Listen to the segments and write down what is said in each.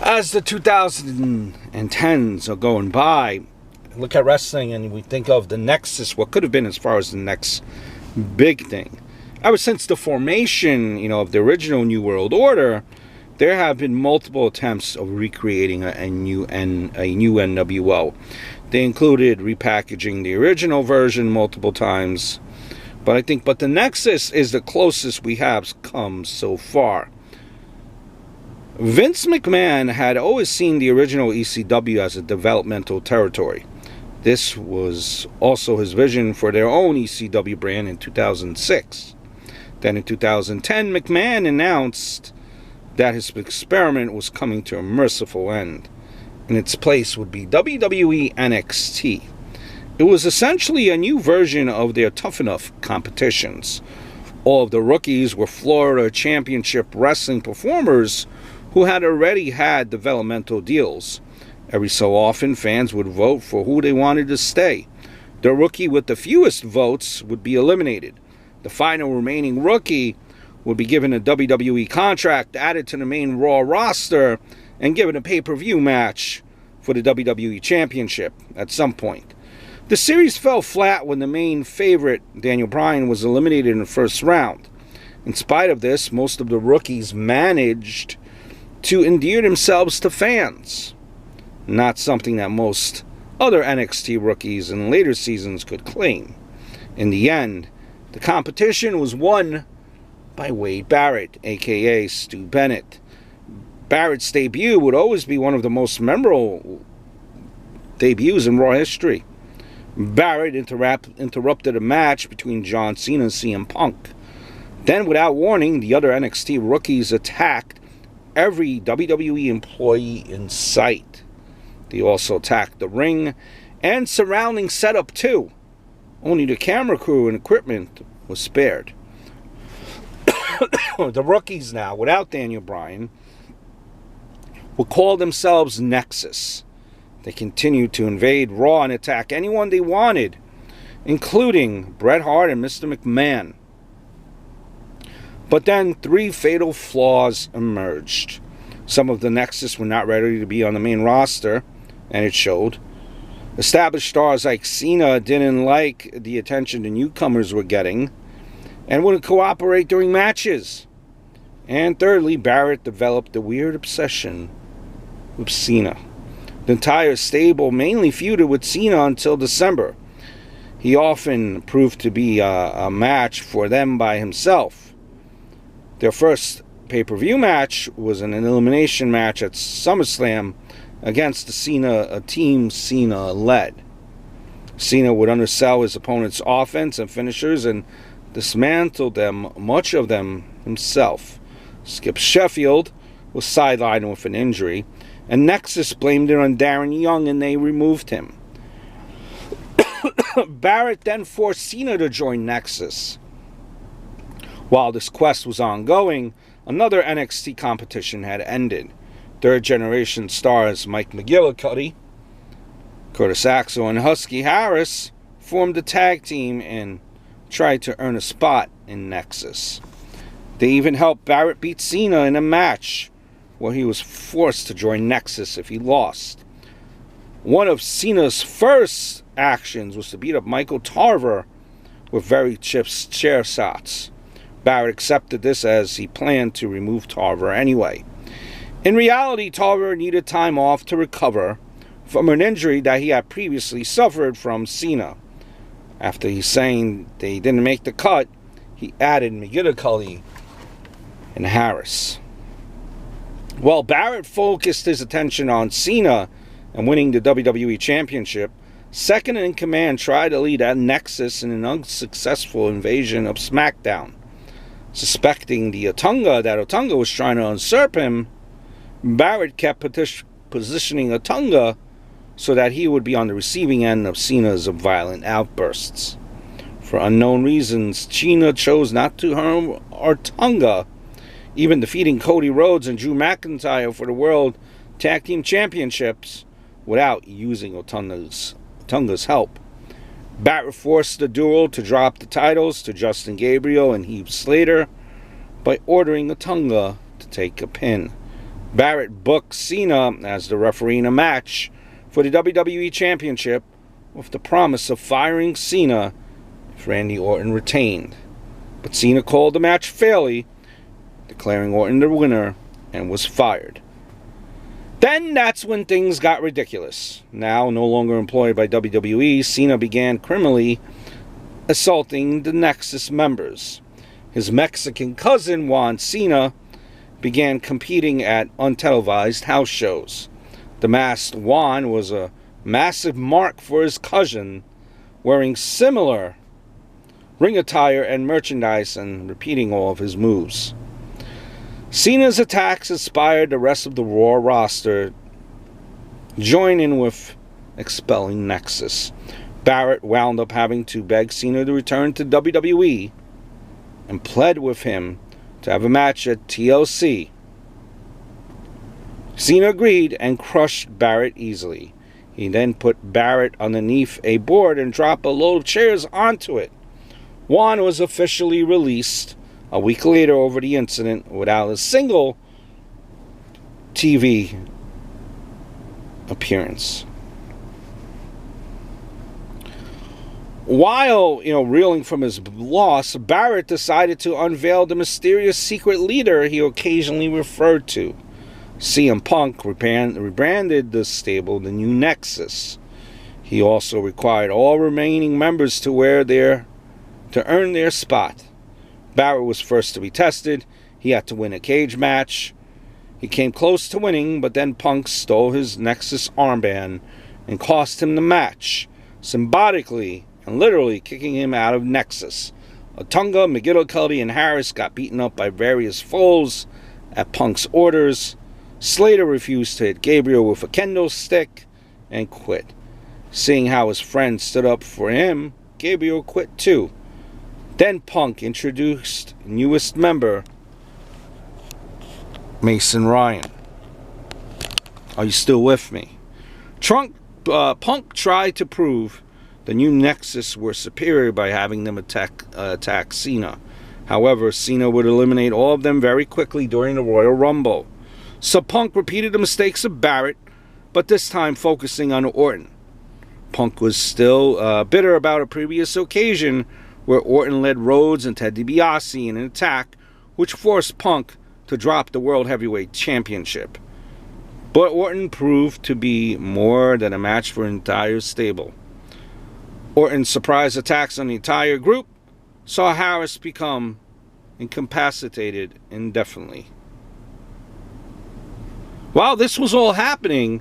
As the 2010s are going by, look at wrestling and we think of the Nexus, what could have been as far as the next big thing. Ever since the formation, of the original New World Order, there have been multiple attempts of recreating a new NWO. They included repackaging the original version multiple times, but the Nexus is the closest we have come so far. Vince McMahon had always seen the original ECW as a developmental territory. This was also his vision for their own ECW brand in 2006. Then in 2010, McMahon announced that his experiment was coming to a merciful end. In its place would be WWE NXT. It was essentially a new version of their Tough Enough competitions. All of the rookies were Florida Championship Wrestling performers who had already had developmental deals. Every so often, fans would vote for who they wanted to stay. The rookie with the fewest votes would be eliminated. The final remaining rookie would be given a WWE contract, added to the main Raw roster, and given a pay-per-view match for the WWE Championship at some point. The series fell flat when the main favorite, Daniel Bryan, was eliminated in the first round. In spite of this, most of the rookies managed to endear themselves to fans. Not something that most other NXT rookies in later seasons could claim. In the end, the competition was won by Wade Barrett, aka Stu Bennett. Barrett's debut would always be one of the most memorable debuts in Raw history. Barrett interrupted a match between John Cena and CM Punk. Then, without warning, the other NXT rookies attacked every WWE employee in sight. They also attacked the ring and surrounding setup too. Only the camera crew and equipment was spared. The rookies now, without Daniel Bryan, would call themselves Nexus. They continued to invade Raw and attack anyone they wanted, including Bret Hart and Mr. McMahon. But then 3 fatal flaws emerged. Some of the Nexus were not ready to be on the main roster, and it showed. Established stars like Cena didn't like the attention the newcomers were getting and wouldn't cooperate during matches. And thirdly, Barrett developed a weird obsession with Cena. The entire stable mainly feuded with Cena until December. He often proved to be a match for them by himself. Their first pay-per-view match was an elimination match at SummerSlam against a team Cena led. Cena would undersell his opponent's offense and finishers and dismantled them, much of them himself. Skip Sheffield was sidelined with an injury, and Nexus blamed it on Darren Young and they removed him. Barrett then forced Cena to join Nexus. While this quest was ongoing, another NXT competition had ended. Third-generation stars Mike McGillicuddy, Curtis Axel, and Husky Harris formed a tag team and tried to earn a spot in Nexus. They even helped Barrett beat Cena in a match where he was forced to join Nexus if he lost. One of Cena's first actions was to beat up Michael Tarver with very cheap chair shots. Barrett accepted this as he planned to remove Tarver anyway. In reality, Tarver needed time off to recover from an injury that he had previously suffered from Cena. After he's saying they didn't make the cut, he added McGillicuddy and Harris. While Barrett focused his attention on Cena and winning the WWE Championship, second in command tried to lead at Nexus in an unsuccessful invasion of SmackDown. Suspecting that Otunga was trying to usurp him, Barrett kept positioning Otunga so that he would be on the receiving end of Cena's violent outbursts. For unknown reasons, Cena chose not to harm Otunga, even defeating Cody Rhodes and Drew McIntyre for the World Tag Team Championships without using Otunga's help. Barrett forced the duo to drop the titles to Justin Gabriel and Heath Slater by ordering Otunga to take a pin. Barrett booked Cena as the referee in a match for the WWE Championship with the promise of firing Cena if Randy Orton retained. But Cena called the match fairly, declaring Orton the winner, and was fired. Then that's when things got ridiculous. Now, no longer employed by WWE, Cena began criminally assaulting the Nexus members. His Mexican cousin, Juan Cena, began competing at untelevised house shows. The masked Juan was a massive mark for his cousin, wearing similar ring attire and merchandise and repeating all of his moves. Cena's attacks inspired the rest of the Raw roster to join in with expelling Nexus. Barrett wound up having to beg Cena to return to WWE and pled with him to have a match at TLC. Cena agreed and crushed Barrett easily. He then put Barrett underneath a board and dropped a load of chairs onto it. Juan was officially released a week later over the incident without a single TV appearance. While, reeling from his loss, Barrett decided to unveil the mysterious secret leader he occasionally referred to. CM Punk rebranded the stable the New Nexus. He also required all remaining members to earn their spot. Barrett was first to be tested. He had to win a cage match. He came close to winning, but then Punk stole his Nexus armband and cost him the match, symbolically and literally kicking him out of Nexus. Otunga, McGillicuddy, and Harris got beaten up by various foes at Punk's orders. Slater refused to hit Gabriel with a kendo stick and quit. Seeing how his friend stood up for him, Gabriel quit too. Then Punk introduced newest member, Mason Ryan. Are you still with me? Punk tried to prove the New Nexus were superior by having them attack Cena. However, Cena would eliminate all of them very quickly during the Royal Rumble. So Punk repeated the mistakes of Barrett, but this time focusing on Orton. Punk was still bitter about a previous occasion where Orton led Rhodes and Ted DiBiase in an attack which forced Punk to drop the World Heavyweight Championship. But Orton proved to be more than a match for an entire stable. Orton's surprise attacks on the entire group saw Harris become incapacitated indefinitely. While this was all happening,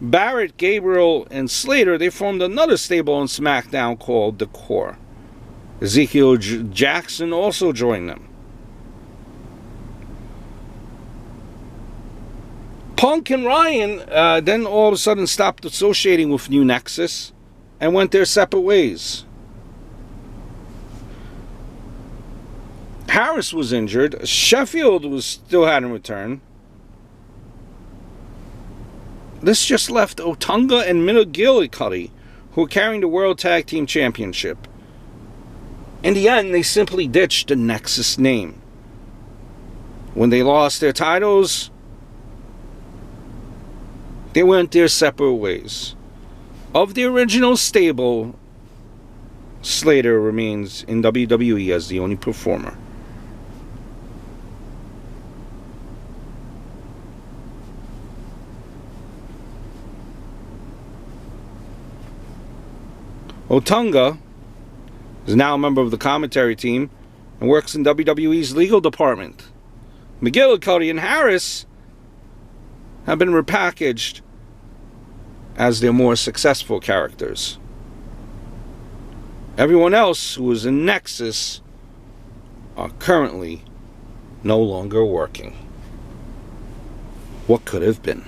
Barrett, Gabriel, and Slater, they formed another stable on SmackDown called The Core. Ezekiel Jackson also joined them. Punk and Ryan then all of a sudden stopped associating with New Nexus and went their separate ways. Harris was injured. Sheffield still hadn't returned. This just left Otunga and McGillicuddy, who were carrying the World Tag Team Championship. In the end, they simply ditched the Nexus name. When they lost their titles, they went their separate ways. Of the original stable, Slater remains in WWE as the only performer. Otunga is now a member of the commentary team and works in WWE's legal department. McGillicuddy and Harris have been repackaged as their more successful characters. Everyone else who is in Nexus are currently no longer working. What could have been?